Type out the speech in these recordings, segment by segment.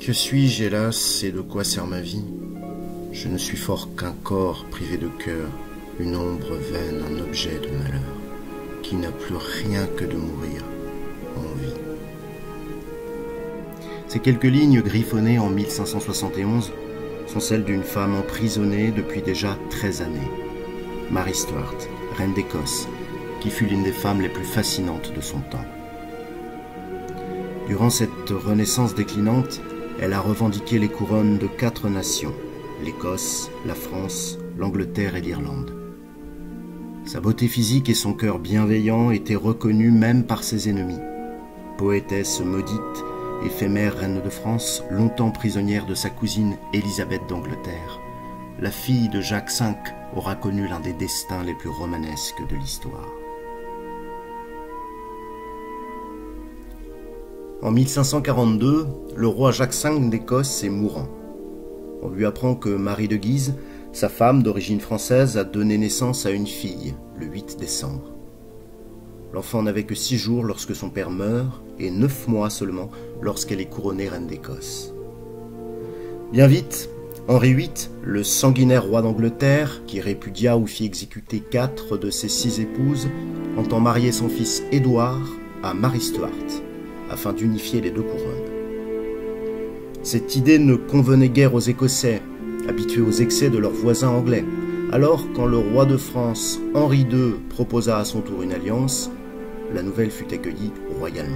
Que suis-je, hélas, et de quoi sert ma vie? Je ne suis fort qu'un corps privé de cœur, une ombre vaine, un objet de malheur, qui n'a plus rien que de mourir en vie. Ces quelques lignes griffonnées en 1571 sont celles d'une femme emprisonnée depuis déjà 13 années. Marie Stuart, reine d'Écosse, qui fut l'une des femmes les plus fascinantes de son temps. Durant cette renaissance déclinante, elle a revendiqué les couronnes de 4 nations, l'Écosse, la France, l'Angleterre et l'Irlande. Sa beauté physique et son cœur bienveillant étaient reconnus même par ses ennemis. Poétesse maudite, éphémère reine de France, longtemps prisonnière de sa cousine Élisabeth d'Angleterre, la fille de Jacques V aura connu l'un des destins les plus romanesques de l'histoire. En 1542, le roi Jacques V d'Écosse est mourant. On lui apprend que Marie de Guise, sa femme d'origine française, a donné naissance à une fille le 8 décembre. L'enfant n'avait que 6 jours lorsque son père meurt et 9 mois seulement lorsqu'elle est couronnée reine d'Écosse. Bien vite, Henri VIII, le sanguinaire roi d'Angleterre, qui répudia ou fit exécuter 4 de ses 6 épouses, entend marier son fils Édouard à Marie Stuart, afin d'unifier les 2 couronnes. Cette idée ne convenait guère aux Écossais, habitués aux excès de leurs voisins anglais. Alors, quand le roi de France, Henri II, proposa à son tour une alliance, la nouvelle fut accueillie royalement.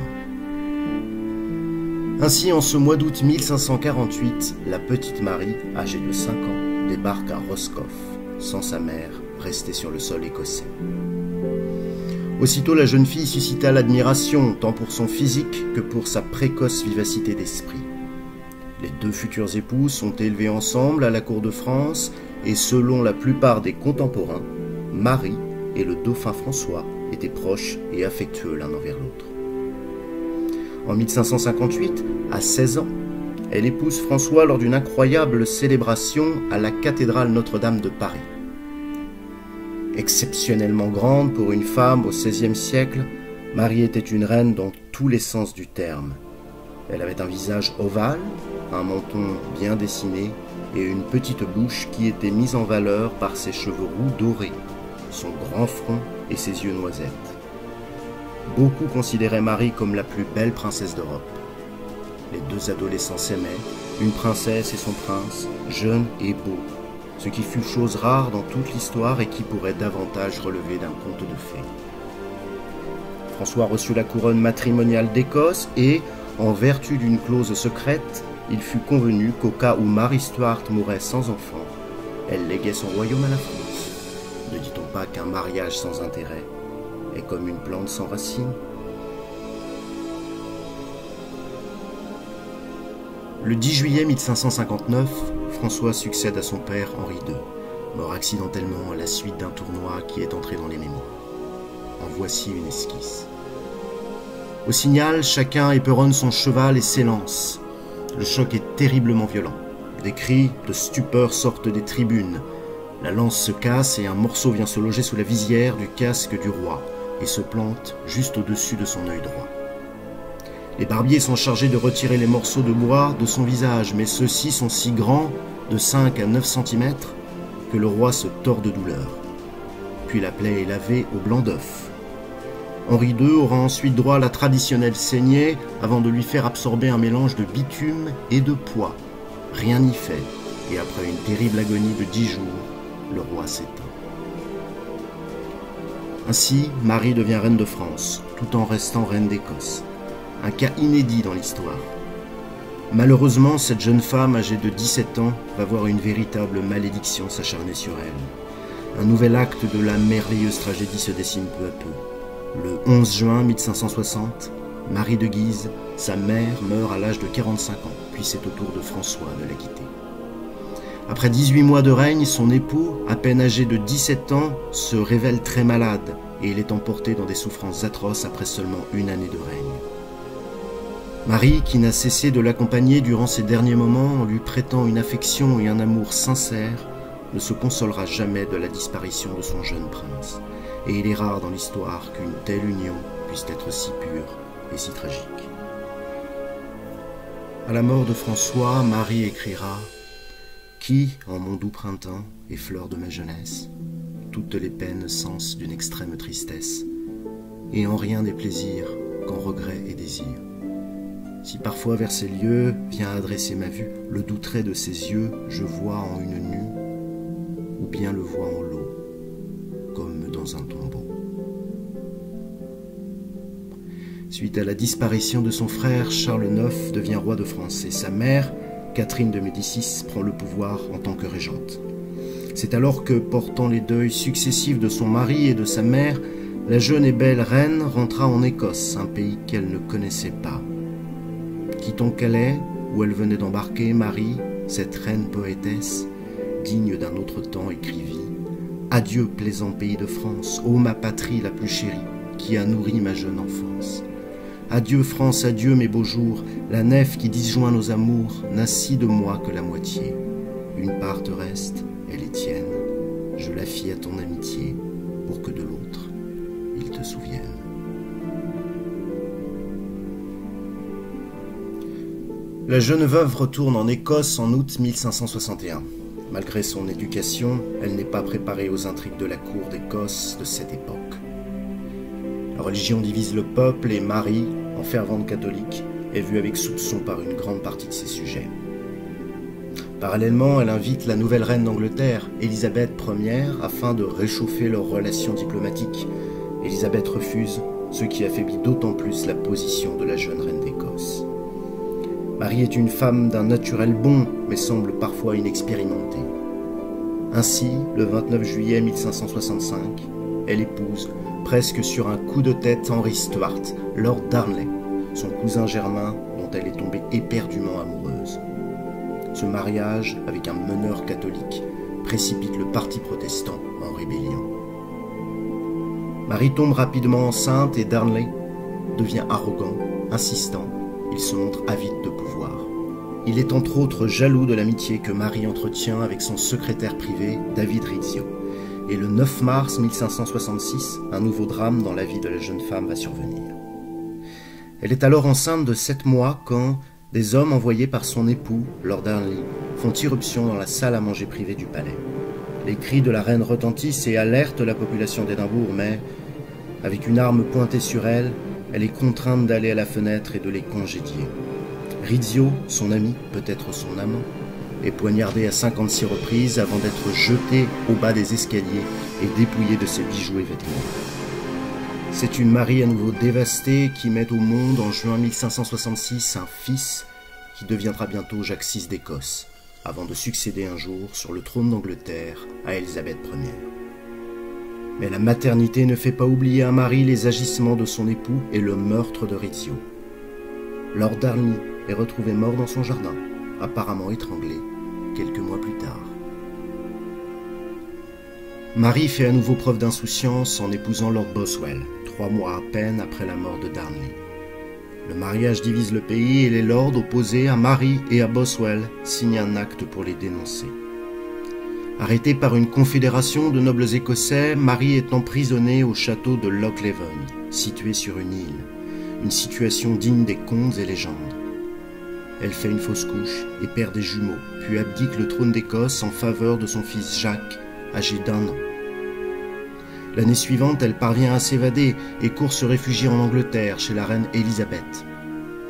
Ainsi, en ce mois d'août 1548, la petite Marie, âgée de 5 ans, débarque à Roscoff, sans sa mère, restée sur le sol écossais. Aussitôt, la jeune fille suscita l'admiration, tant pour son physique que pour sa précoce vivacité d'esprit. Les 2 futurs époux sont élevés ensemble à la cour de France et selon la plupart des contemporains, Marie et le dauphin François étaient proches et affectueux l'un envers l'autre. En 1558, à 16 ans, elle épouse François lors d'une incroyable célébration à la cathédrale Notre-Dame de Paris. Exceptionnellement grande pour une femme au XVIe siècle, Marie était une reine dans tous les sens du terme. Elle avait un visage ovale, un menton bien dessiné et une petite bouche qui était mise en valeur par ses cheveux roux dorés, son grand front et ses yeux noisettes. Beaucoup considéraient Marie comme la plus belle princesse d'Europe. Les 2 adolescents s'aimaient, une princesse et son prince, jeunes et beaux, ce qui fut chose rare dans toute l'histoire et qui pourrait davantage relever d'un conte de fées. François reçut la couronne matrimoniale d'Écosse et, en vertu d'une clause secrète, il fut convenu qu'au cas où Marie Stuart mourrait sans enfant, elle léguait son royaume à la France. Ne dit-on pas qu'un mariage sans intérêt est comme une plante sans racines? Le 10 juillet 1559, François succède à son père Henri II, mort accidentellement à la suite d'un tournoi qui est entré dans les mémoires. En voici une esquisse. Au signal, chacun éperonne son cheval et s'élance. Le choc est terriblement violent. Des cris de stupeur sortent des tribunes. La lance se casse et un morceau vient se loger sous la visière du casque du roi et se plante juste au-dessus de son œil droit. Les barbiers sont chargés de retirer les morceaux de bois de son visage, mais ceux-ci sont si grands, de 5 à 9 cm, que le roi se tord de douleur. Puis la plaie est lavée au blanc d'œuf. Henri II aura ensuite droit à la traditionnelle saignée avant de lui faire absorber un mélange de bitume et de poix. Rien n'y fait, et après une terrible agonie de 10 jours, le roi s'éteint. Ainsi, Marie devient reine de France, tout en restant reine d'Écosse. Un cas inédit dans l'histoire. Malheureusement, cette jeune femme âgée de 17 ans va voir une véritable malédiction s'acharner sur elle. Un nouvel acte de la merveilleuse tragédie se dessine peu à peu. Le 11 juin 1560, Marie de Guise, sa mère, meurt à l'âge de 45 ans, puis c'est au tour de François de la quitter. Après 18 mois de règne, son époux, à peine âgé de 17 ans, se révèle très malade et il est emporté dans des souffrances atroces après seulement 1 année de règne. Marie, qui n'a cessé de l'accompagner durant ses derniers moments en lui prêtant une affection et un amour sincères, ne se consolera jamais de la disparition de son jeune prince. Et il est rare dans l'histoire qu'une telle union puisse être si pure et si tragique. À la mort de François, Marie écrira « Qui, en mon doux printemps et fleur de ma jeunesse, toutes les peines sens d'une extrême tristesse, et en rien des plaisirs qu'en regrets et désirs. Si parfois vers ces lieux vient adresser ma vue, le doux trait de ses yeux je vois en une nue, ou bien le vois en l'eau, comme dans un tombeau. » Suite à la disparition de son frère, Charles IX devient roi de France et sa mère, Catherine de Médicis, prend le pouvoir en tant que régente. C'est alors que, portant les deuils successifs de son mari et de sa mère, la jeune et belle reine rentra en Écosse, un pays qu'elle ne connaissait pas. Quittant Calais, où elle venait d'embarquer, Marie, cette reine poétesse, digne d'un autre temps, écrivit « Adieu, plaisant pays de France, ô ma patrie la plus chérie, qui a nourri ma jeune enfance. Adieu France, adieu mes beaux jours, la nef qui disjoint nos amours n'a si de moi que la moitié. Une part te reste, elle est tienne, je la fie à ton amitié, pour que de l'autre, il te souvienne. » La jeune veuve retourne en Écosse en août 1561. Malgré son éducation, elle n'est pas préparée aux intrigues de la cour d'Écosse de cette époque. La religion divise le peuple et Marie, en fervente catholique, est vue avec soupçon par une grande partie de ses sujets. Parallèlement, elle invite la nouvelle reine d'Angleterre, Élisabeth Ier, afin de réchauffer leurs relations diplomatiques. Élisabeth refuse, ce qui affaiblit d'autant plus la position de la jeune reine d'Écosse. Marie est une femme d'un naturel bon, mais semble parfois inexpérimentée. Ainsi, le 29 juillet 1565, elle épouse, presque sur un coup de tête, Henry Stuart, Lord Darnley, son cousin germain dont elle est tombée éperdument amoureuse. Ce mariage, avec un meneur catholique, précipite le parti protestant en rébellion. Marie tombe rapidement enceinte et Darnley devient arrogant, insistant, il se montre avide de pouvoir. Il est entre autres jaloux de l'amitié que Marie entretient avec son secrétaire privé, David Rizzio. Et le 9 mars 1566, un nouveau drame dans la vie de la jeune femme va survenir. Elle est alors enceinte de 7 mois quand des hommes envoyés par son époux, Lord Darnley, font irruption dans la salle à manger privée du palais. Les cris de la reine retentissent et alertent la population d'Édimbourg, mais, avec une arme pointée sur elle, elle est contrainte d'aller à la fenêtre et de les congédier. Rizzio, son ami, peut-être son amant, est poignardé à 56 reprises avant d'être jeté au bas des escaliers et dépouillé de ses bijoux et vêtements. C'est une Marie à nouveau dévastée qui met au monde en juin 1566 un fils qui deviendra bientôt Jacques VI d'Écosse, avant de succéder un jour sur le trône d'Angleterre à Élisabeth Ier. Mais la maternité ne fait pas oublier à Marie les agissements de son époux et le meurtre de Rizzio. Lord Darnley est retrouvé mort dans son jardin, apparemment étranglé, quelques mois plus tard. Marie fait à nouveau preuve d'insouciance en épousant Lord Boswell, 3 mois à peine après la mort de Darnley. Le mariage divise le pays et les lords opposés à Marie et à Boswell signent un acte pour les dénoncer. Arrêtée par une confédération de nobles écossais, Marie est emprisonnée au château de Lochleven, situé sur une île, une situation digne des contes et légendes. Elle fait une fausse couche et perd des jumeaux, puis abdique le trône d'Écosse en faveur de son fils Jacques, âgé d'1 an. L'année suivante, elle parvient à s'évader et court se réfugier en Angleterre chez la reine Élisabeth.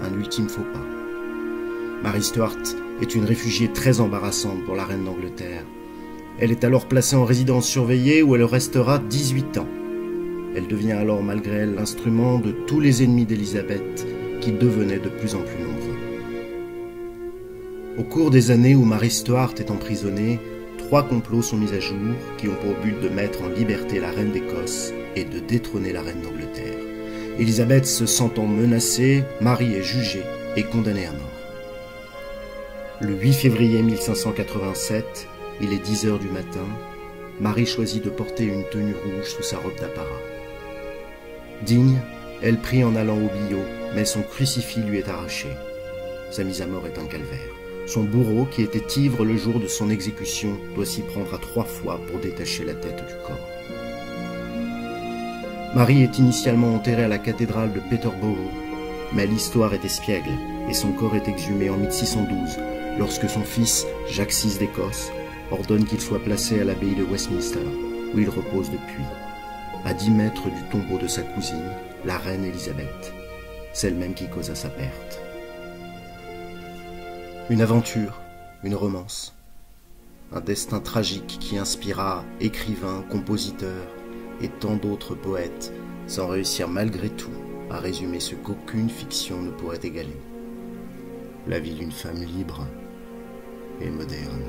Un ultime faux pas. Marie Stuart est une réfugiée très embarrassante pour la reine d'Angleterre. Elle est alors placée en résidence surveillée où elle restera 18 ans. Elle devient alors malgré elle l'instrument de tous les ennemis d'Élisabeth qui devenaient de plus en plus nombreux. Au cours des années où Marie Stuart est emprisonnée, 3 complots sont mis à jour qui ont pour but de mettre en liberté la reine d'Écosse et de détrôner la reine d'Angleterre. Élisabeth se sentant menacée, Marie est jugée et condamnée à mort. Le 8 février 1587, il est 10 h du matin, Marie choisit de porter une tenue rouge sous sa robe d'apparat. Digne, elle prie en allant au billot, mais son crucifix lui est arraché. Sa mise à mort est un calvaire. Son bourreau, qui était ivre le jour de son exécution, doit s'y prendre à 3 fois pour détacher la tête du corps. Marie est initialement enterrée à la cathédrale de Peterborough, mais l'histoire est espiègle. et son corps est exhumé en 1612, lorsque son fils, Jacques VI d'Écosse, ordonne qu'il soit placé à l'abbaye de Westminster, où il repose depuis, à 10 mètres du tombeau de sa cousine, la reine Élisabeth, celle même qui causa sa perte. Une aventure, une romance, un destin tragique qui inspira écrivains, compositeurs et tant d'autres poètes, sans réussir malgré tout à résumer ce qu'aucune fiction ne pourrait égaler. La vie d'une femme libre et moderne.